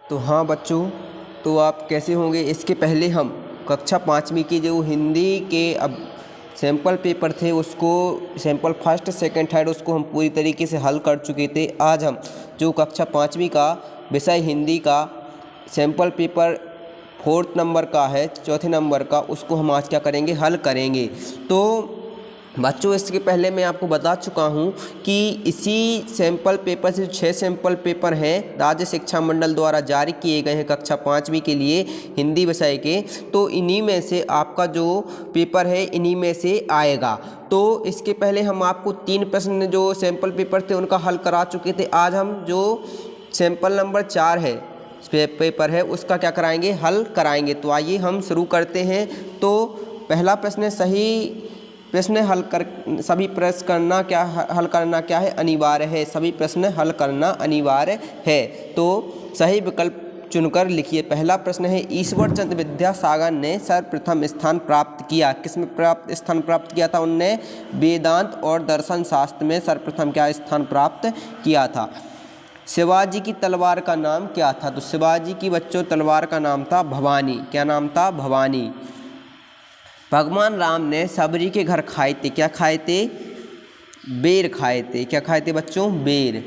तो हाँ बच्चों, तो आप कैसे होंगे। इसके पहले हम कक्षा 5वीं की जो हिंदी के अब सैम्पल पेपर थे उसको सैम्पल फर्स्ट सेकंड थर्ड उसको हम पूरी तरीके से हल कर चुके थे। आज हम जो कक्षा 5वीं का विषय हिंदी का सैम्पल पेपर 4th नंबर का है, चौथे नंबर का, उसको हम आज क्या करेंगे, हल करेंगे। तो बच्चों इसके पहले मैं आपको बता चुका हूँ कि इसी सैम्पल पेपर से 6 सैम्पल पेपर हैं राज्य शिक्षा मंडल द्वारा जारी किए गए हैं कक्षा 5वीं के लिए हिंदी विषय के। तो इन्हीं में से आपका जो पेपर है इन्हीं में से आएगा। तो इसके पहले हम आपको 3 प्रश्न जो सैम्पल पेपर थे उनका हल करा चुके थे। आज हम जो सैम्पल नंबर 4 है पेपर है उसका क्या कराएंगे, हल कराएंगे। तो आइए हम शुरू करते हैं। तो पहला प्रश्न, सही प्रश्न हल कर सभी प्रश्न करना क्या हल करना क्या है, अनिवार्य है। सभी प्रश्न हल करना अनिवार्य है। तो सही विकल्प चुनकर लिखिए। पहला प्रश्न है, ईश्वर चंद्र विद्यासागर ने सर्वप्रथम स्थान प्राप्त किया। किसमें प्राप्त स्थान प्राप्त किया था उनने? वेदांत और दर्शन शास्त्र में सर्वप्रथम क्या स्थान प्राप्त किया था। शिवाजी की तलवार का नाम क्या था? तो शिवाजी की बच्चों तलवार का नाम था भवानी। क्या नाम था? भवानी। भगवान राम ने सबरी के घर खाए थे। क्या खाए थे? बेर खाए थे। क्या खाए थे बच्चों? बेर।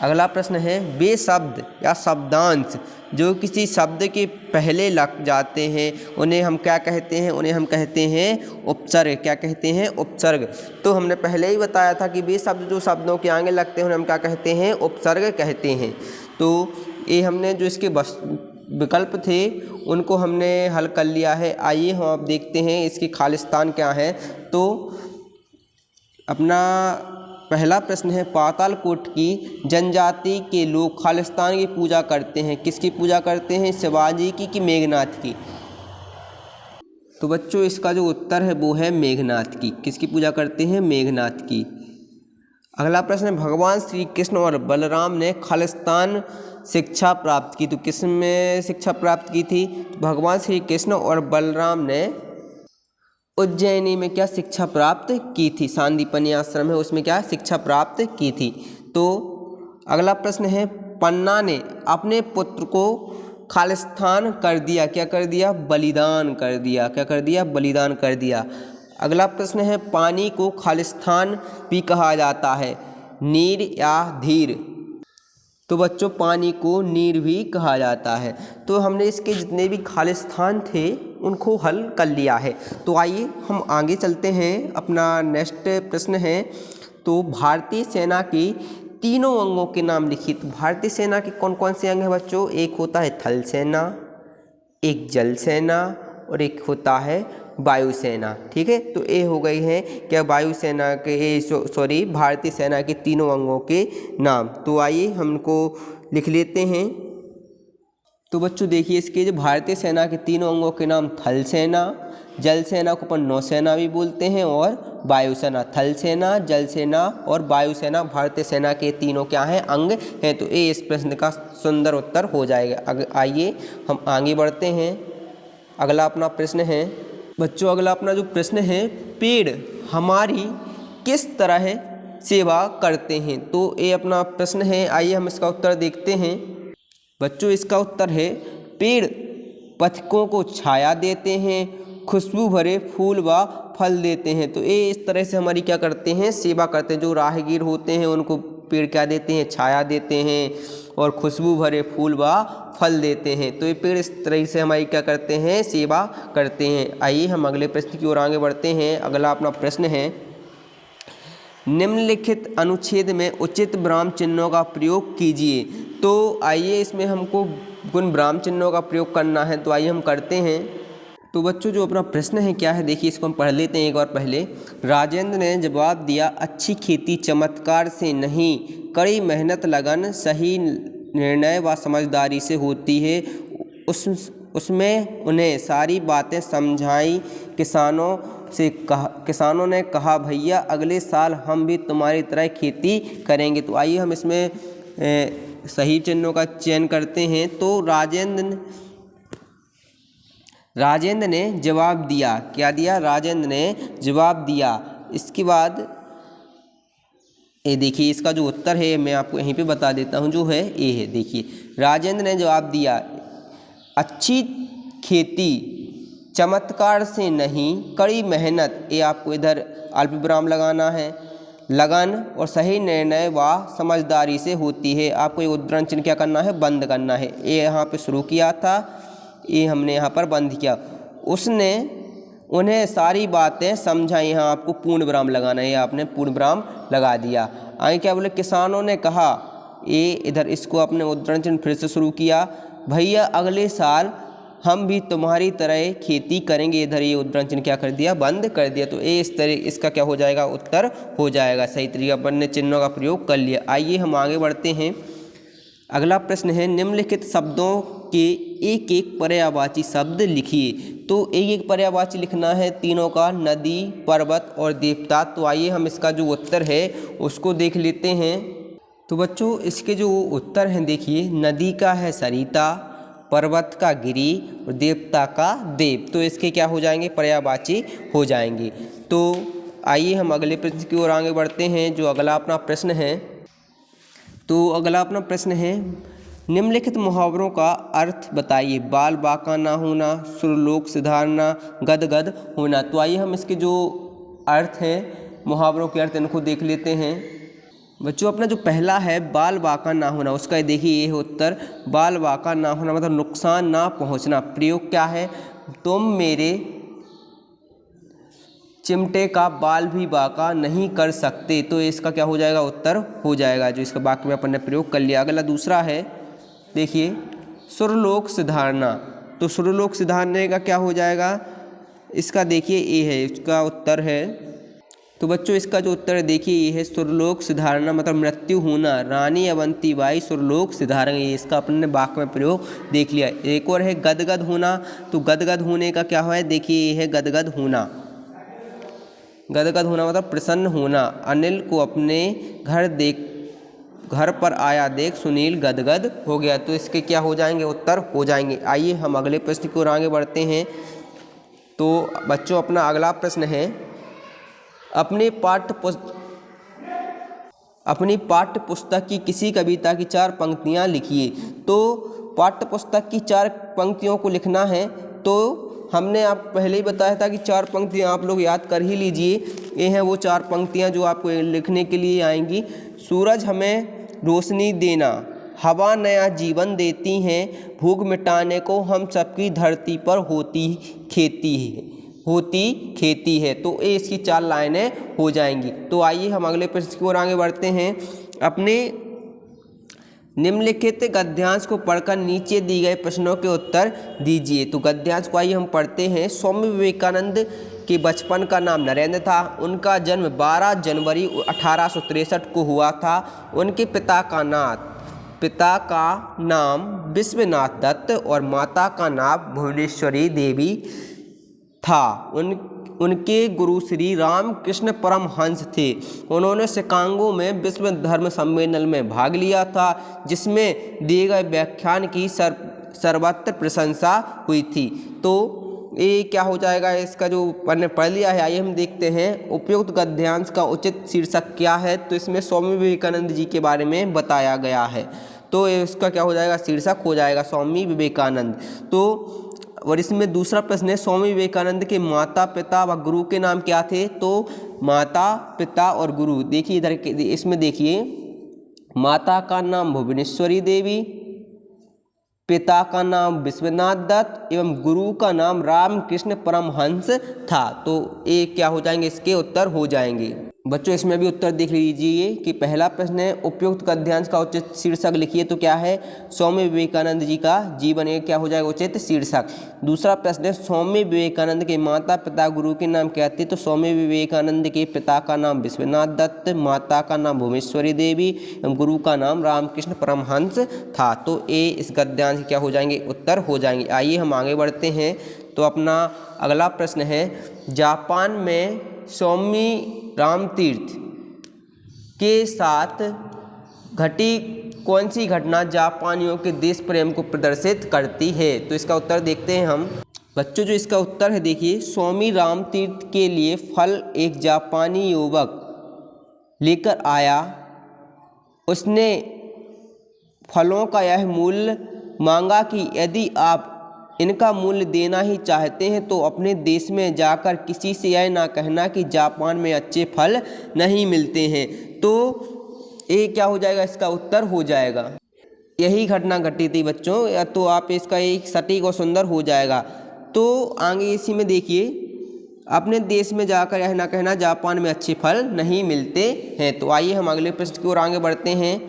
अगला प्रश्न है, वे शब्द या शब्दांश जो किसी शब्द के पहले लग जाते हैं उन्हें हम क्या कहते हैं? उन्हें हम कहते हैं उपसर्ग। क्या कहते हैं? उपसर्ग। तो हमने पहले ही बताया था कि वे शब्द जो शब्दों के आगे लगते हैं उन्हें हम क्या कहते हैं? उपसर्ग कहते हैं। तो ये हमने जो इसके विकल्प थे उनको हमने हल कर लिया है। आइए हम अब देखते हैं इसकी खालिस्तान क्या है। तो अपना पहला प्रश्न है, पातालकोट की जनजाति के लोग खालिस्तान की पूजा करते हैं। किसकी पूजा करते हैं? शिवाजी की कि मेघनाथ की? तो बच्चों इसका जो उत्तर है वो है मेघनाथ की। किसकी पूजा करते हैं? मेघनाथ की। अगला प्रश्न है, भगवान श्री कृष्ण और बलराम ने खालिस्तान शिक्षा प्राप्त की। तो किस में शिक्षा प्राप्त की थी? भगवान श्री कृष्ण और बलराम ने उज्जैनी में क्या शिक्षा प्राप्त की थी? सांदीपनि आश्रम है उसमें क्या शिक्षा प्राप्त की थी। तो अगला प्रश्न है, पन्ना ने अपने पुत्र को खालिस्तान कर दिया। क्या कर दिया? बलिदान कर दिया। क्या कर दिया? बलिदान कर दिया। अगला प्रश्न है, पानी को खालिस्तान भी कहा जाता है, नीर या धीर? तो बच्चों पानी को नीर भी कहा जाता है। तो हमने इसके जितने भी खालिस्तान थे उनको हल कर लिया है। तो आइए हम आगे चलते हैं। अपना नेक्स्ट प्रश्न है, तो भारतीय सेना की तीनों अंगों के नाम लिखिए। तो भारतीय सेना के कौन कौन से अंग हैं बच्चों? एक होता है थल सेना, एक जल सेना और एक होता है वायुसेना। ठीक है, तो ये हो गई है क्या वायुसेना के सॉरी भारतीय सेना के तीनों अंगों के नाम। तो आइए हमको लिख लेते हैं। तो बच्चों देखिए इसके जो भारतीय सेना के तीनों अंगों के नाम, थल सेना, जल सेना को अपन नौसेना भी बोलते हैं, और वायुसेना। थल सेना, जल सेना और वायुसेना भारतीय सेना के तीनों क्या हैं? अंग हैं। तो ये इस प्रश्न का सुंदर उत्तर हो जाएगा। आइए हम आगे बढ़ते हैं। अगला अपना प्रश्न है बच्चों, अगला अपना जो प्रश्न है, पेड़ हमारी किस तरह सेवा करते हैं। तो ये अपना प्रश्न है। आइए हम इसका उत्तर देखते हैं। बच्चों इसका उत्तर है, पेड़ पथिकों को छाया देते हैं, खुशबू भरे फूल व फल देते हैं। तो ये इस तरह से हमारी क्या करते हैं? सेवा करते हैं। जो राहगीर होते हैं उनको पेड़ क्या देते हैं? छाया देते हैं और खुशबू भरे फूल व फल देते हैं। तो ये पेड़ इस तरह से हमारी क्या करते हैं? सेवा करते हैं। आइए हम अगले प्रश्न की ओर आगे बढ़ते हैं। अगला अपना प्रश्न है, निम्नलिखित अनुच्छेद में उचित विराम चिन्हों का प्रयोग कीजिए। तो आइए इसमें हमको गुण विराम चिन्हों का प्रयोग करना है। तो आइए हम करते हैं। तो बच्चों जो अपना प्रश्न है क्या है, देखिए इसको हम पढ़ लेते हैं एक बार पहले। राजेंद्र ने जवाब दिया, अच्छी खेती चमत्कार से नहीं, कड़ी मेहनत, लगन, सही निर्णय व समझदारी से होती है। उसमें उन्हें सारी बातें समझाई। किसानों ने कहा, भैया अगले साल हम भी तुम्हारी तरह खेती करेंगे। तो आइए हम इसमें सही चिन्हों का चयन करते हैं। तो राजेंद्र ने जवाब दिया। क्या दिया? राजेंद्र ने जवाब दिया। इसके बाद ये देखिए इसका जो उत्तर है मैं आपको यहीं पे बता देता हूँ, जो है ए है। देखिए राजेंद्र ने जवाब दिया, अच्छी खेती चमत्कार से नहीं, कड़ी मेहनत, ये आपको इधर अल्पविराम लगाना है, लगन और सही निर्णय व समझदारी से होती है। आपको ये उद्धरण चिन्ह क्या करना है, बंद करना है। ये यहाँ पे शुरू किया था, ये हमने यहाँ पर बंद किया। उसने उन्हें सारी बातें समझाई, यहाँ आपको पूर्ण विराम लगाना है, आपने पूर्ण विराम लगा दिया। आगे क्या बोले, किसानों ने कहा, ये इधर इसको अपने उद्धरण चिन्ह फिर से शुरू किया, भैया अगले साल हम भी तुम्हारी तरह खेती करेंगे। इधर ये उद्धरण चिन्ह क्या कर दिया, बंद कर दिया। तो ये इस तरह इसका क्या हो जाएगा, उत्तर हो जाएगा। सही तरीके अपन ने चिन्हों का प्रयोग कर लिया। आइए हम आगे बढ़ते हैं। अगला प्रश्न है, निम्नलिखित शब्दों के एक एक पर्यायवाची शब्द लिखिए। तो एक एक पर्यायवाची लिखना है तीनों का, नदी, पर्वत और देवता। तो आइए हम इसका जो उत्तर है उसको देख लेते हैं। तो बच्चों इसके जो उत्तर हैं देखिए, नदी का है सरिता, पर्वत का गिरि और देवता का देव। तो इसके क्या हो जाएंगे, पर्यायवाची हो जाएंगे। तो आइए हम अगले प्रश्न की ओर आगे बढ़ते हैं। जो अगला अपना प्रश्न है, तो अगला अपना प्रश्न है, निम्नलिखित मुहावरों का अर्थ बताइए। बाल बांका ना होना, सुरलोक सिधारना, गदगद होना। तो आइए हम इसके जो अर्थ हैं, मुहावरों के अर्थ, इनको देख लेते हैं। बच्चों अपना जो पहला है बाल बांका ना होना, उसका देखिए ये है उत्तर। बाल बांका ना होना मतलब नुकसान ना पहुंचना। प्रयोग क्या है, तुम मेरे चिमटे का बाल भी बांका नहीं कर सकते। तो इसका क्या हो जाएगा, उत्तर हो जाएगा, जो इसका वाक्य में अपन ने प्रयोग कर लिया। अगला दूसरा है, देखिए सुरलोक सिधारना। तो सुरलोक सिधारने का क्या हो जाएगा, इसका देखिए ए है, इसका उत्तर है। तो बच्चों इसका जो उत्तर है देखिए ये है, सुरलोक सिधारना मतलब मृत्यु होना। रानी अवंतीबाई सुरलोक सिधारेंगे, इसका अपन ने वाक्य में प्रयोग देख लिया। एक और है गदगद होना। तो गदगद होने का क्या है, देखिए ये है गदगद होना। गदगद होना मतलब प्रसन्न होना। अनिल को अपने घर पर आया देख सुनील गदगद हो गया। तो इसके क्या हो जाएंगे, उत्तर हो जाएंगे। आइए हम अगले प्रश्न की ओर आगे बढ़ते हैं। तो बच्चों अपना अगला प्रश्न है, अपनी पाठ्य पुस्तक की किसी कविता की 4 पंक्तियाँ लिखिए। तो पाठ्य पुस्तक की 4 पंक्तियों को लिखना है। तो हमने आप पहले ही बताया था कि 4 पंक्तियाँ आप लोग याद कर ही लीजिए। ये हैं वो 4 पंक्तियाँ जो आपको लिखने के लिए आएंगी। सूरज हमें रोशनी देना, हवा नया जीवन देती हैं, भूख मिटाने को हम सबकी धरती पर होती खेती है। तो ये इसकी 4 लाइनें हो जाएंगी। तो आइए हम अगले प्रश्न की ओर आगे बढ़ते हैं। अपने निम्नलिखित गद्यांश को पढ़कर नीचे दिए गए प्रश्नों के उत्तर दीजिए। तो गद्यांश को आइए हम पढ़ते हैं। स्वामी विवेकानंद के बचपन का नाम नरेंद्र था। उनका जन्म 12 जनवरी 1863 को हुआ था। उनके पिता का नाम विश्वनाथ दत्त और माता का नाम भुवनेश्वरी देवी था। उनके गुरु श्री रामकृष्ण परमहंस थे। उन्होंने शिकागो में विश्व धर्म सम्मेलन में भाग लिया था, जिसमें दिए गए व्याख्यान की सर्वत्र प्रशंसा हुई थी। तो ये क्या हो जाएगा, इसका जो हमने पढ़ लिया है। आइए हम देखते हैं उपयुक्त गद्यांश का उचित शीर्षक क्या है। तो इसमें स्वामी विवेकानंद जी के बारे में बताया गया है। तो इसका क्या हो जाएगा, शीर्षक हो जाएगा स्वामी विवेकानंद। तो और इसमें दूसरा प्रश्न है, स्वामी विवेकानंद के माता पिता व गुरु के नाम क्या थे। तो माता पिता और गुरु देखिए इधर इसमें देखिए, माता का नाम भुवनेश्वरी देवी, पिता का नाम विश्वनाथ दत्त एवं गुरु का नाम रामकृष्ण परमहंस था। तो ये क्या हो जाएंगे, इसके उत्तर हो जाएंगे। बच्चों इसमें भी उत्तर देख लीजिए कि पहला प्रश्न है उपयुक्त गद्यांश का उचित शीर्षक लिखिए। तो क्या है, स्वामी विवेकानंद जी का जीवन, ये क्या हो जाएगा उचित शीर्षक। दूसरा प्रश्न है स्वामी विवेकानंद के माता पिता गुरु के नाम क्या थे। तो स्वामी विवेकानंद के पिता का नाम विश्वनाथ दत्त, माता का नाम भुवनेश्वरी देवी एवं गुरु का नाम रामकृष्ण परमहंस था। तो ये इस गद्यांश क्या हो जाएंगे, उत्तर हो जाएंगे। आइए हम आगे बढ़ते हैं। तो अपना अगला प्रश्न है, जापान में स्वामी रामतीर्थ के साथ घटी कौन सी घटना जापानियों के देश प्रेम को प्रदर्शित करती है। तो इसका उत्तर देखते हैं हम। बच्चों जो इसका उत्तर है देखिए, स्वामी रामतीर्थ के लिए फल एक जापानी युवक लेकर आया उसने फलों का यह मूल्य मांगा कि यदि आप इनका मूल्य देना ही चाहते हैं तो अपने देश में जाकर किसी से यह ना कहना कि जापान में अच्छे फल नहीं मिलते हैं। तो ये क्या हो जाएगा, इसका उत्तर हो जाएगा। यही घटना घटी थी बच्चों, या तो आप इसका एक सटीक और सुंदर हो जाएगा। तो आगे इसी में देखिए, अपने देश में जाकर यह ना कहना जापान में अच्छे फल नहीं मिलते हैं। तो आइए हम अगले प्रश्न की ओर आगे बढ़ते हैं।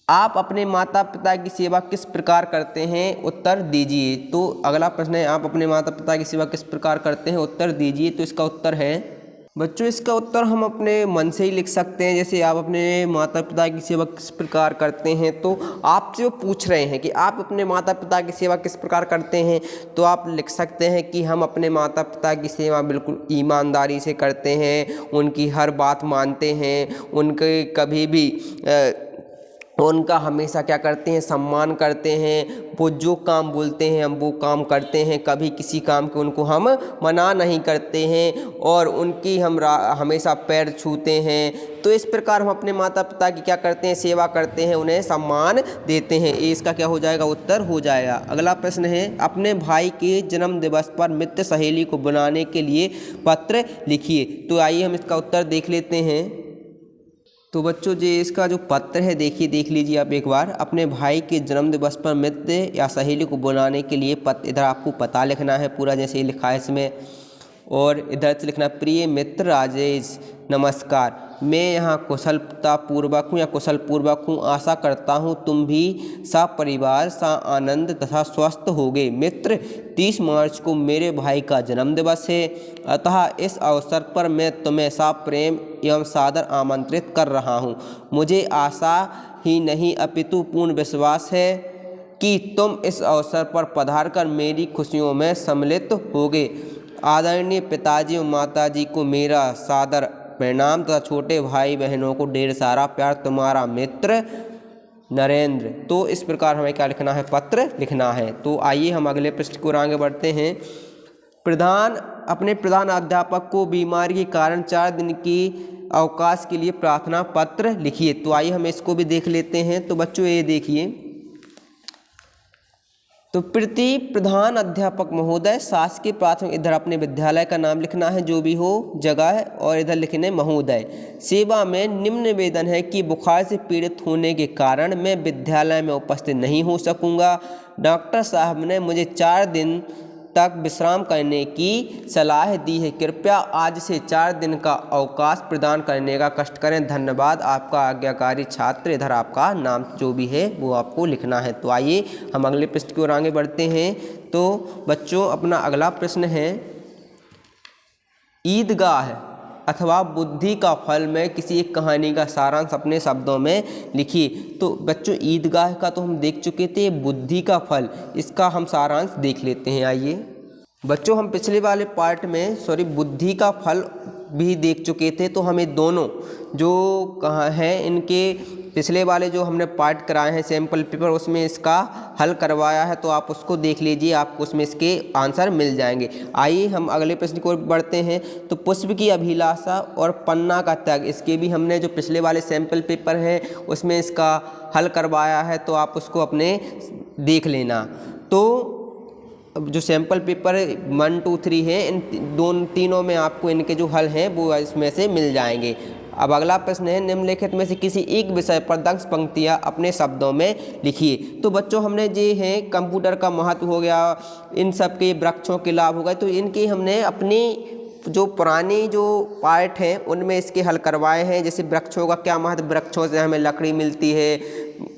आप अपने माता पिता की सेवा किस प्रकार करते हैं, उत्तर दीजिए। तो अगला प्रश्न है, आप अपने माता पिता की सेवा किस प्रकार करते हैं, उत्तर दीजिए। तो इसका उत्तर है बच्चों, इसका उत्तर हम अपने मन से ही लिख सकते हैं। जैसे आप अपने माता पिता की सेवा किस प्रकार करते हैं, तो आपसे वो पूछ रहे हैं कि आप अपने माता पिता की सेवा किस प्रकार करते हैं, तो आप लिख सकते हैं कि हम अपने माता पिता की सेवा बिल्कुल ईमानदारी से करते हैं, उनकी हर बात मानते हैं, उनके कभी भी उनका हमेशा क्या करते हैं, सम्मान करते हैं। वो जो काम बोलते हैं हम वो काम करते हैं, कभी किसी काम के उनको हम मना नहीं करते हैं, और उनकी हम हमेशा पैर छूते हैं। तो इस प्रकार हम अपने माता पिता की क्या करते हैं, सेवा करते हैं, उन्हें सम्मान देते हैं। ये इसका क्या हो जाएगा, उत्तर हो जाएगा। अगला प्रश्न है, अपने भाई के जन्म दिवस पर मित्र सहेली को बनाने के लिए पत्र लिखिए। तो आइए हम इसका उत्तर देख लेते हैं। तो बच्चों जी, इसका जो पत्र है देखिए, देख लीजिए आप एक बार। अपने भाई के जन्मदिवस पर मित्र या सहेली को बुलाने के लिए पत्र, इधर आपको पता लिखना है पूरा जैसे ही लिखा है इसमें, और इधर से लिखना, प्रिय मित्र राजेश नमस्कार, मैं यहाँ कुशलतापूर्वक हूँ या कुशलपूर्वक हूँ। आशा करता हूँ तुम भी सपरिवार सा आनंद तथा स्वस्थ होगे। मित्र, 30 मार्च को मेरे भाई का जन्मदिवस है, अतः इस अवसर पर मैं तुम्हें सप्रेम एवं सादर आमंत्रित कर रहा हूँ। मुझे आशा ही नहीं अपितु पूर्ण विश्वास है कि तुम इस अवसर पर पधारकर मेरी खुशियों में सम्मिलित होगे। आदरणीय पिताजी और माताजी को मेरा सादर प्रणाम तथा छोटे भाई बहनों को ढेर सारा प्यार, तुम्हारा मित्र नरेंद्र। तो इस प्रकार हमें क्या लिखना है, पत्र लिखना है। तो आइए हम अगले प्रश्न को आगे बढ़ते हैं। अपने प्रधान अध्यापक को बीमारी के कारण 4 दिन की अवकाश के लिए प्रार्थना पत्र लिखिए। तो आइए हम इसको भी देख लेते हैं। तो बच्चों ये देखिए, तो प्रति प्रधान अध्यापक महोदय शासकीय प्राथमिक, इधर अपने विद्यालय का नाम लिखना है जो भी हो जगह, और इधर लिखने महोदय। सेवा में निम्न निवेदन है कि बुखार से पीड़ित होने के कारण मैं विद्यालय में उपस्थित नहीं हो सकूंगा। डॉक्टर साहब ने मुझे 4 दिन तक विश्राम करने की सलाह दी है। कृपया आज से 4 दिन का अवकाश प्रदान करने का कष्ट करें। धन्यवाद, आपका आज्ञाकारी छात्र। इधर आपका नाम जो भी है वो आपको लिखना है। तो आइए हम अगले प्रश्न की ओर आगे बढ़ते हैं। तो बच्चों, अपना अगला प्रश्न है, ईदगाह अथवा बुद्धि का फल में किसी एक कहानी का सारांश अपने शब्दों में लिखिए। तो बच्चों, ईदगाह का तो हम देख चुके थे, बुद्धि का फल, इसका हम सारांश देख लेते हैं। आइए बच्चों, हम पिछले वाले पार्ट में बुद्धि का फल भी देख चुके थे। तो हमें दोनों जो कहाँ हैं, इनके पिछले वाले जो हमने पार्ट कराए हैं सैम्पल पेपर, उसमें इसका हल करवाया है। तो आप उसको देख लीजिए, आपको उसमें इसके आंसर मिल जाएंगे। आइए हम अगले प्रश्न को बढ़ते हैं। तो पुष्प की अभिलाषा और पन्ना का त्याग, इसके भी हमने जो पिछले वाले सैम्पल पेपर हैं उसमें इसका हल करवाया है। तो आप उसको अपने देख लेना। तो जो सैम्पल पेपर 1, 2, 3 है, इन तीनों में आपको इनके जो हल हैं वो इसमें से मिल जाएंगे। अब अगला प्रश्न है, निम्नलिखित में से किसी एक विषय पर 10 पंक्तियाँ अपने शब्दों में लिखिए। तो बच्चों, हमने जो है कंप्यूटर का महत्व हो गया, इन सब के वृक्षों के लाभ हो गए, तो इनके हमने अपनी जो पुरानी जो पार्ट हैं उनमें इसके हल करवाए हैं। जैसे वृक्षों का क्या महत्व, वृक्षों से हमें लकड़ी मिलती है,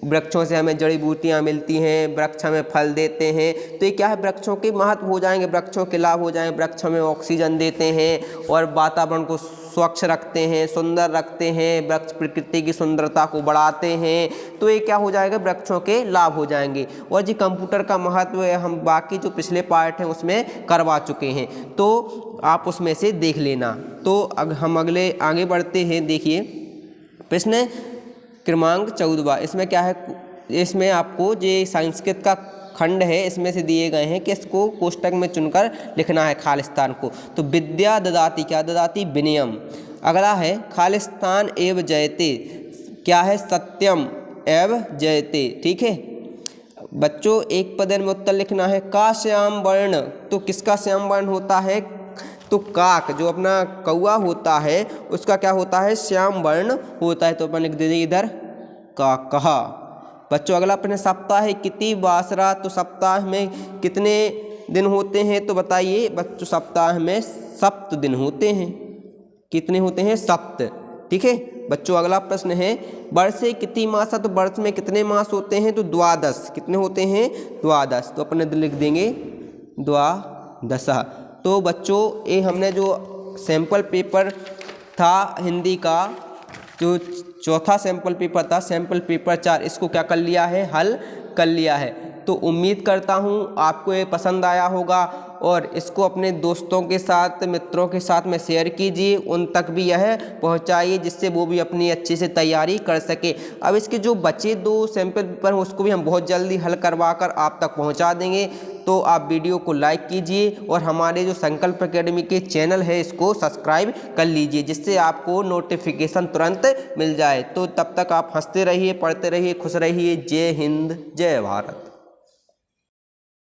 वृक्षों से हमें जड़ी बूटियाँ मिलती हैं, वृक्ष हमें फल देते हैं। तो ये क्या है, वृक्षों के महत्व हो जाएंगे, वृक्षों के लाभ हो जाएंगे। वृक्ष हमें ऑक्सीजन देते हैं और वातावरण को स्वच्छ रखते हैं, सुंदर रखते हैं। वृक्ष प्रकृति की सुंदरता को बढ़ाते हैं। तो ये क्या हो जाएगा, वृक्षों के लाभ हो जाएंगे। और जी कंप्यूटर का महत्व है, हम बाकी जो पिछले पार्ट हैं उसमें करवा चुके हैं, तो आप उसमें से देख लेना। तो हम आगे बढ़ते हैं। देखिए प्रश्न क्रमांक 14, इसमें क्या है, इसमें आपको जो संस्कृत का खंड है इसमें से दिए गए हैं कि इसको कोष्टक में चुनकर लिखना है खालिस्तान को। तो विद्या ददाति, क्या ददाति, विनयम। अगला है खालिस्तान एव जयते, क्या है, सत्यम एव जयते। ठीक है बच्चों, एक पद में उत्तर लिखना है। का श्याम वर्ण, तो किसका श्याम वर्ण होता है, तो काक जो अपना कौआ होता है उसका क्या होता है, श्याम वर्ण होता है। तो अपन लिख देंगे इधर का कहा। बच्चों अगला प्रश्न, सप्ताह किति वासरा, तो सप्ताह में कितने दिन होते हैं, तो बताइए बच्चों सप्ताह में 7 दिन होते हैं। कितने होते हैं, 7। ठीक है बच्चों अगला प्रश्न है, वर्षे किति मासा, तो वर्ष में कितने मास होते हैं, तो 12। कितने होते हैं, 12। तो अपन लिख देंगे 12। तो बच्चों ये हमने जो सैंपल पेपर था हिंदी का, जो चौथा सैंपल पेपर था, सैंपल पेपर 4, इसको क्या कर लिया है, हल कर लिया है। तो उम्मीद करता हूँ आपको ये पसंद आया होगा और इसको अपने दोस्तों के साथ, मित्रों के साथ में शेयर कीजिए, उन तक भी यह पहुँचाइए जिससे वो भी अपनी अच्छे से तैयारी कर सके। अब इसके जो बचे 2 सैंपल पेपर हैं उसको भी हम बहुत जल्दी हल करवा कर आप तक पहुँचा देंगे। तो आप वीडियो को लाइक कीजिए और हमारे जो संकल्प एकेडमी के चैनल है इसको सब्सक्राइब कर लीजिए जिससे आपको नोटिफिकेशन तुरंत मिल जाए। तो तब तक आप हंसते रहिए, पढ़ते रहिए, खुश रहिए। जय हिंद, जय भारत।